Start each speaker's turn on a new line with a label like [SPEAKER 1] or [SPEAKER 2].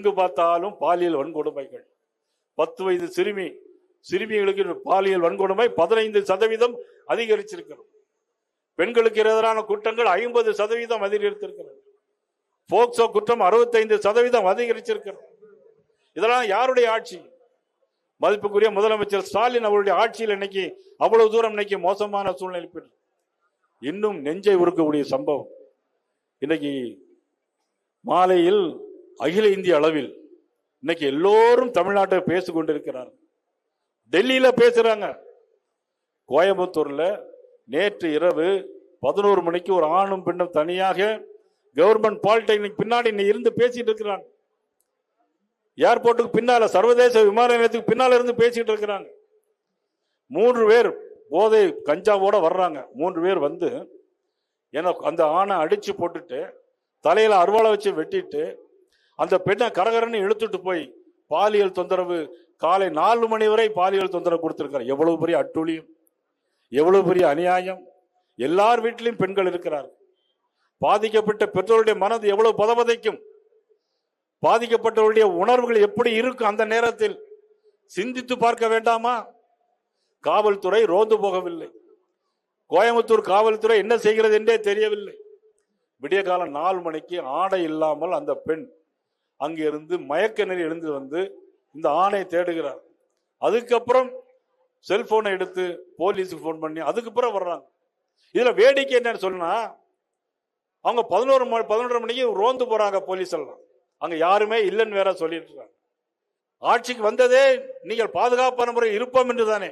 [SPEAKER 1] எங்கு பார்த்தாலும் பாலியல் வன்கொடுமைகள். 10 வயது சிறுமிகளுக்கு பாலியல் வன்கொடுமை 15% அதிகரிச்சிருக்கிறது. பெண்களுக்கு எதிரான குற்றங்கள் 50% அதிகரித்திருக்கிறது. போக்சோ குற்றம் 65% அதிகரிச்சிருக்கிறது. இதெல்லாம் யாருடைய ஆட்சி? மதிப்புக்குரிய முதலமைச்சர் ஸ்டாலின் அவருடைய ஆட்சியில் இன்னைக்கு அவ்வளவு தூரம் இன்னைக்கு மோசமான சூழ்நிலை. இன்னும் நெஞ்சை உருக்கக்கூடிய சம்பவம் இன்னைக்கு மாலையில் அகில இந்திய அளவில் இன்னைக்கு எல்லோரும் தமிழ்நாட்டை பேசிக் கொண்டிருக்கிறார். டெல்லியில பேசுறாங்க. கோயம்புத்தூர்ல நேற்று இரவு 11 மணிக்கு ஒரு ஆணும் பெண்ணும் தனியாக கவர்மெண்ட் பாலிடெக்னிக் பின்னாடி இருந்து பேசிட்டு இருக்கிறாங்க. ஏர்போர்ட்டுக்கு பின்னால, சர்வதேச விமான நிலையத்துக்கு பின்னால இருந்து பேசிட்டு இருக்கிறாங்க. 3 பேர் போதை கஞ்சாவோட வர்றாங்க. 3 பேர் வந்து அந்த ஆணை அடிச்சு போட்டுட்டு தலையில அருவாளை வச்சு வெட்டிட்டு அந்த பெண்ணை கரகரன்னு இழுத்துட்டு போய் பாலியல் தொந்தரவு காலை 4 மணி வரை பாலியல் தொந்தரவு கொடுத்திருக்காரு. எவ்வளவு பெரிய அட்டூழியம், எவ்வளவு பெரிய அநியாயம். எல்லார் வீட்டிலும் பெண்கள் இருக்கிறார். பாதிக்கப்பட்ட பெற்றோருடைய மனது எவ்வளவு பதபதைக்கும், பாதிக்கப்பட்டவருடைய உணர்வுகள் எப்படி இருக்கும் அந்த நேரத்தில் சிந்தித்து பார்க்க வேண்டாமா? காவல்துறை ரோந்து போகவில்லை. கோயம்புத்தூர் காவல்துறை என்ன செய்கிறது என்றே தெரியவில்லை. விடிய காலம் 4 மணிக்கு ஆடை இல்லாமல் அந்த பெண் அங்கிருந்து மயக்க நிலை எழுந்து வந்து இந்த ஆணை தேடுகிறார். அதுக்கப்புறம் செல்போனை எடுத்து போலீஸுக்கு போன் பண்ணி அதுக்கப்புறம் வர்றாங்க. இதுல வேடிக்கை என்னன்னு சொன்னா, அவங்க 11 மணிக்கு ரோந்து போறாங்க போலீஸ் எல்லாம். அங்க யாருமே இல்லைன்னு வேற சொல்லிட்டு இருக்காங்க. ஆட்சிக்கு வந்ததே நீங்கள் பாதுகாப்பான முறை இருப்போம் என்று தானே.